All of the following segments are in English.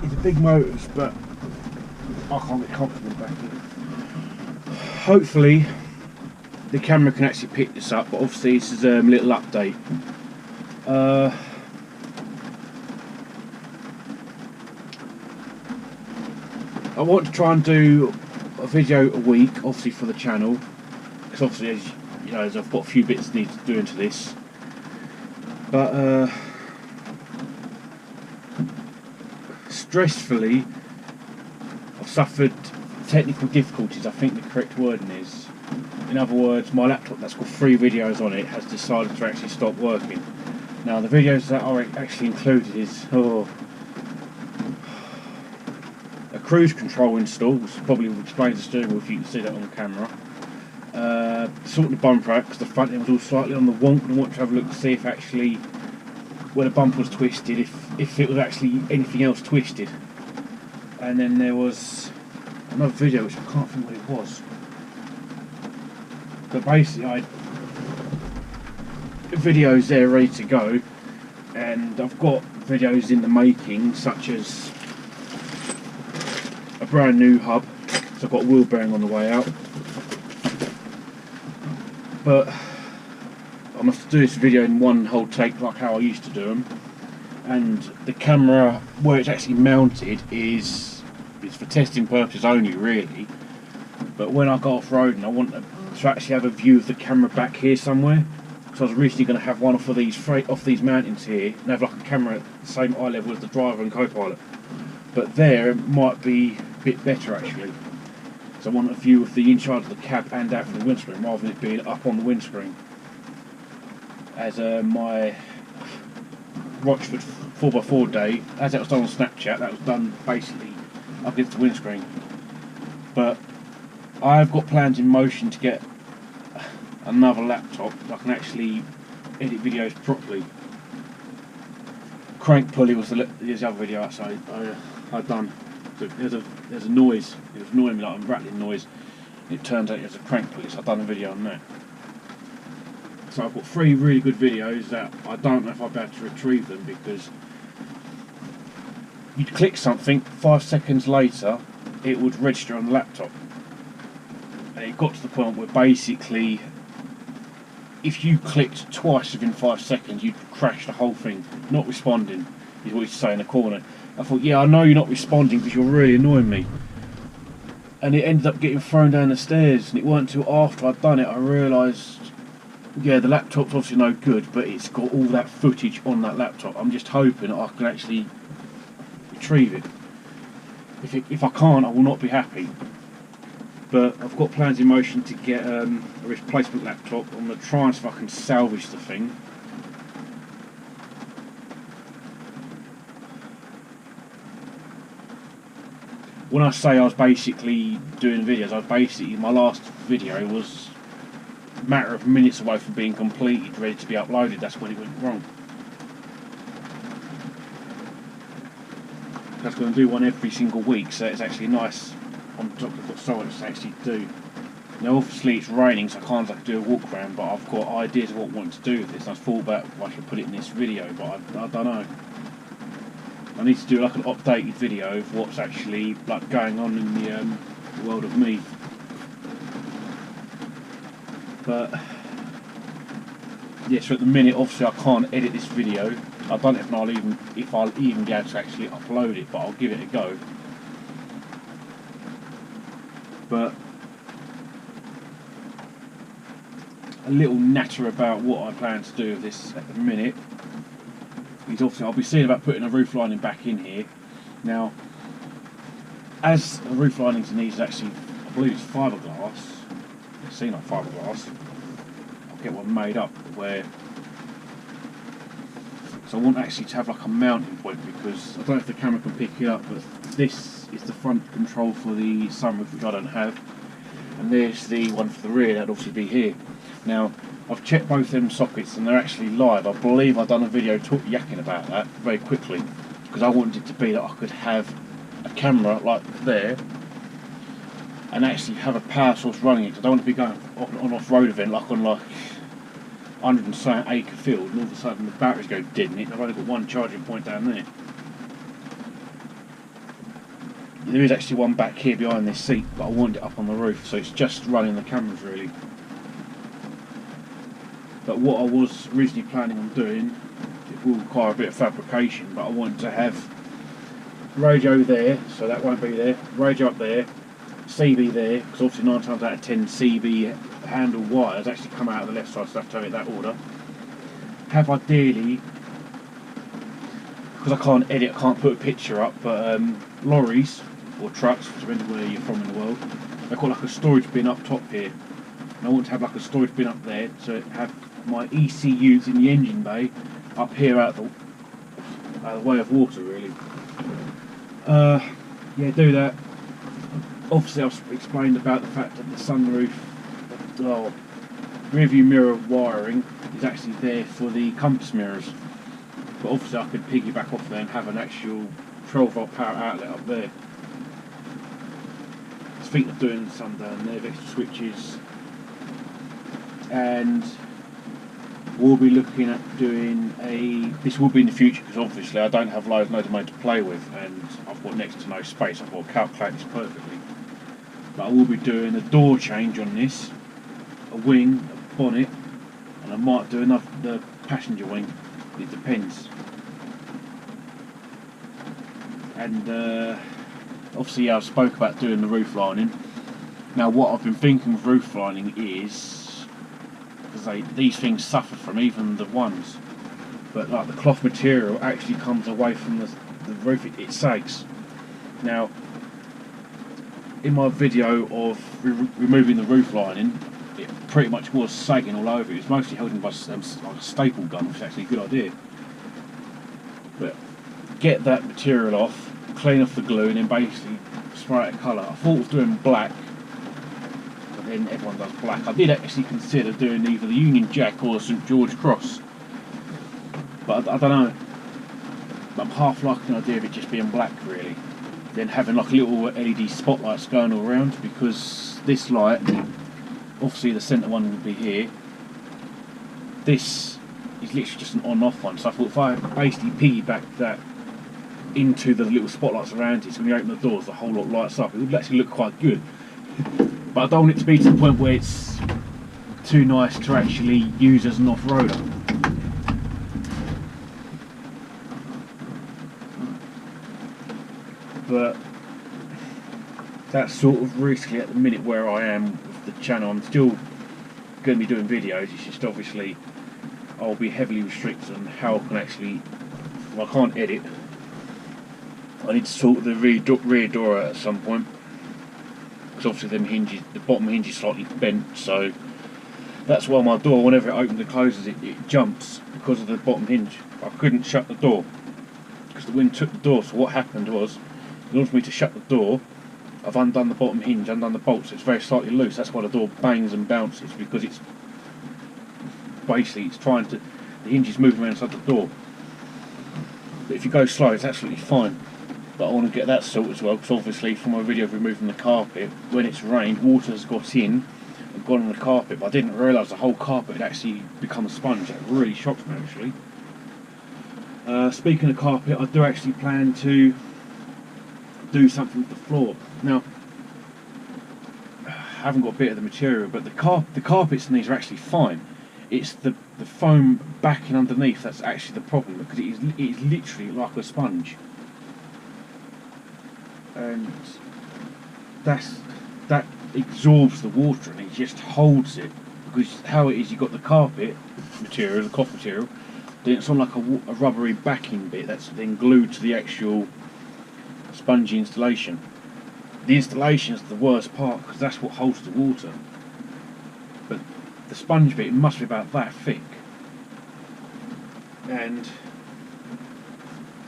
It's a big motors, but I can't get confident back in. Hopefully the camera can actually pick this up, but obviously this is a little update. I want to try and do a video a week, obviously for the channel, because obviously, as you know, I've got a few bits need to do into this. But stressfully, I've suffered technical difficulties. I think the correct wording is. In other words, my laptop that's got 3 videos on it has decided to actually stop working. Now the videos that are actually included is a cruise control install, which probably will explain the steering wheel if you can see that on camera. Sorting the bumper out because the front end was all slightly on the wonk, and I want to have a look to see if actually where the bumper was twisted, if it was actually anything else twisted. And then there was another video which I can't think what it was. But basically I had videos there ready to go, and I've got videos in the making, such as a brand new hub, so I've got a wheel bearing on the way out. But I must do this video in one whole take like how I used to do them, and the camera where it's actually mounted is for testing purposes only really, but when I go off-roading I want to actually have a view of the camera back here somewhere. So I was originally going to have one off of these mountains here and have like a camera at the same eye level as the driver and co-pilot, but there it might be a bit better actually. So I want a view of the inside of the cab and out from the windscreen rather than it being up on the windscreen. As my Rochford 4x4 day, as that was done on Snapchat, that was done basically up against the windscreen. But I've got plans in motion to get another laptop that I can actually edit videos properly. Crank pulley was the other video outside I'd done. So there's a noise. It was annoying me, like a rattling noise. It turns out it was a crank pulley, so I've done a video on that. So I've got 3 really good videos that I don't know if I'll be able to retrieve them, because you'd click something, 5 seconds later it would register on the laptop. And it got to the point where basically if you clicked twice within 5 seconds you'd crash the whole thing. Not responding is what you say in the corner. I thought, yeah, I know you're not responding because you're really annoying me. And it ended up getting thrown down the stairs, and it weren't until after I'd done it I realised, yeah, the laptop's obviously no good, but it's got all that footage on that laptop. I'm just hoping that I can actually retrieve it. If I can't, I will not be happy. But I've got plans in motion to get a replacement laptop. I'm going to try and see if I can salvage the thing. When I say I was basically doing videos, my last video was a matter of minutes away from being completed, ready to be uploaded. That's when it went wrong. I was going to do one every single week, so it's actually nice on top of what so much to actually do. Now obviously it's raining, so I can't exactly do a walk around, but I've got ideas of what I want to do with this. I thought about if I should put it in this video, but I don't know. I need to do like an updated video of what's actually like going on in the world of me. But yeah, so at the minute obviously I can't edit this video. I don't know if I'll even be able to actually upload it, but I'll give it a go. But a little natter about what I plan to do with this at the minute is obviously I'll be seeing about putting a roof lining back in here. Now, as the roof linings in these is actually, I believe it's fiberglass. It's seen like fiberglass. I'll get one made up where. So I want actually to have like a mounting point, because I don't know if the camera can pick it up, but this is the front control for the sunroof, which I don't have, and there's the one for the rear. That'd obviously be here. Now I've checked both them sockets and they're actually live. I believe I've done a video yakking about that very quickly, because I wanted it to be that I could have a camera like there and actually have a power source running it, because I don't want to be going on off-road event like on like 100 and something acre field, and all of a sudden the batteries go dead in it, and I've only got one charging point down there. there is actually one back here behind this seat, but I want it up on the roof, so it's just running the cameras really. But what I was originally planning on doing, it will require a bit of fabrication, but I want to have radio there, so that won't be there, radio up there, CB there, because obviously 9 times out of 10 CB handle wires actually come out of the left side, so I have to have it that order. Have ideally, because I can't edit, I can't put a picture up, but lorries or trucks, depending where you're from in the world, they've got like a storage bin up top here, and I want to have like a storage bin up there to have my ECUs in the engine bay up here out of the way of water really. Yeah, do that. Obviously I've explained about the fact that the sunroof, rear view mirror wiring is actually there for the compass mirrors, but obviously I could piggyback off there and have an actual 12-volt power outlet up there. I was thinking of doing some down there, extra switches, and we'll be looking at doing this will be in the future, because obviously I don't have loads of money to play with, and I've got next to no space. I've got to calculate this perfectly. But I will be doing a door change on this, a wing, a bonnet, and I might do the passenger wing. It depends. And obviously I spoke about doing the roof lining. Now what I've been thinking with roof lining is, because these things suffer from even the ones, but like the cloth material actually comes away from the roof, it sags. Now in my video of removing the roof lining, it pretty much was sagging all over. It was mostly held in by like a staple gun, which is actually a good idea. But get that material off, clean off the glue, and then basically spray it a colour. I thought of doing black, but then everyone does black. I did actually consider doing either the Union Jack or the St George Cross, but I don't know. I'm half liking the idea of it just being black really. Then having like little LED spotlights going all around, because this light, obviously the centre one will be here. This is literally just an on-off one, so I thought if I basically piggyback that into the little spotlights around it, so when you open the doors the whole lot lights up, it would actually look quite good. But I don't want it to be to the point where it's too nice to actually use as an off-roader. But that's sort of recently at the minute where I am with the channel. I'm still going to be doing videos, it's just obviously I'll be heavily restricted on how I can actually, well, I can't edit. I need to sort the rear door out at some point, because obviously them hinges, the bottom hinge is slightly bent, so that's why my door, whenever it opens and closes, it jumps because of the bottom hinge. I couldn't shut the door because the wind took the door, so what happened was, in order for me to shut the door, I've undone the bottom hinge, undone the bolt, so it's very slightly loose. That's why the door bangs and bounces, because it's basically trying to, the hinge is moving around inside the door. But if you go slow, it's absolutely fine. But I want to get that sorted as well, because obviously from my video of removing the carpet, when it's rained, water has got in and gone on the carpet, but I didn't realise the whole carpet had actually become a sponge. That really shocked me actually. Speaking of carpet, I do actually plan to do something with the floor. Now, I haven't got a bit of the material, but the carpets in these are actually fine. It's the foam backing underneath that's actually the problem, because it is literally like a sponge, and that absorbs the water and it just holds it. Because how it is, you've got the carpet material, the cloth material, then it's on like a rubbery backing bit that's then glued to the actual spongy installation. The installation is the worst part, because that's what holds the water. But the sponge bit, it must be about that thick. And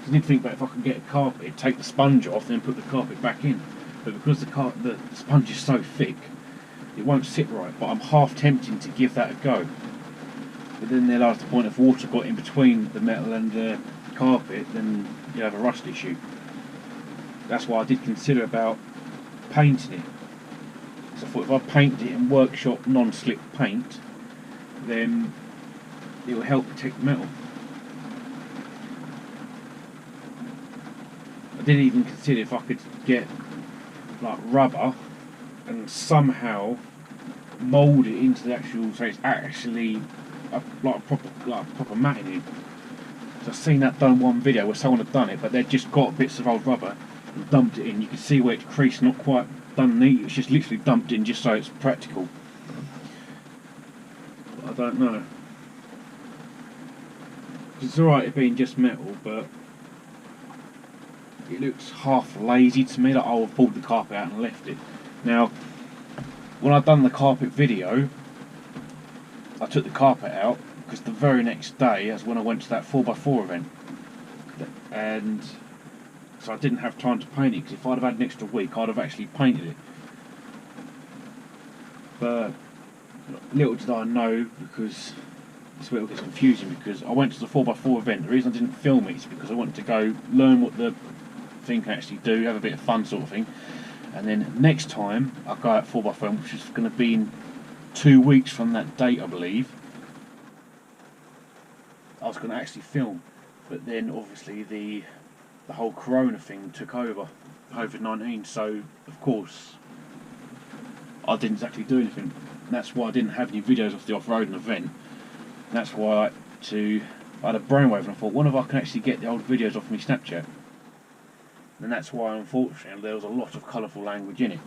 you need to think about, if I can get a carpet, take the sponge off, then put the carpet back in. But because the sponge is so thick, it won't sit right. But I'm half tempting to give that a go. But then they'll have the point, if water got in between the metal and the carpet, then you have a rust issue. That's why I did consider about painting it. So I thought if I painted it in workshop non-slip paint, then it will help protect the metal. I didn't even consider if I could get like rubber and somehow mould it into the actual, so it's actually like proper matting in. So I've seen that done in one video where someone had done it, but they'd just got bits of old rubber and dumped it in. You can see where it's creased, not quite done neat. It's just literally dumped in just so it's practical. But I don't know. It's alright it being just metal, but it looks half lazy to me. Like I've pulled the carpet out and left it. Now, when I've done the carpet video, I took the carpet out because the very next day is when I went to that 4x4 event, and so I didn't have time to paint it, because if I'd have had an extra week I'd have actually painted it. But little did I know, because it's where it gets confusing, because I went to the 4x4 event. The reason I didn't film it is because I wanted to go learn what the thing can actually do, have a bit of fun sort of thing, and then next time I go out 4x4, which is going to be in 2 weeks from that date I believe, I was going to actually film, but then obviously the whole corona thing took over, COVID-19, so of course I didn't exactly do anything. And that's why I didn't have any videos of the off-roading event. And that's why I had a brainwave, and I thought, what if I can actually get the old videos off my Snapchat? And that's why unfortunately there was a lot of colourful language in it.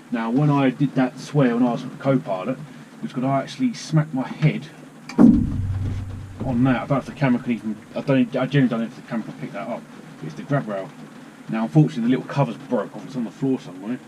Now when I did that swear when I was co-pilot, it was because I actually smacked my head on that. I don't know if the camera can even, I genuinely don't know if the camera can pick that up. It's the grab rail. Now unfortunately the little cover's broke off, it's on the floor somewhere.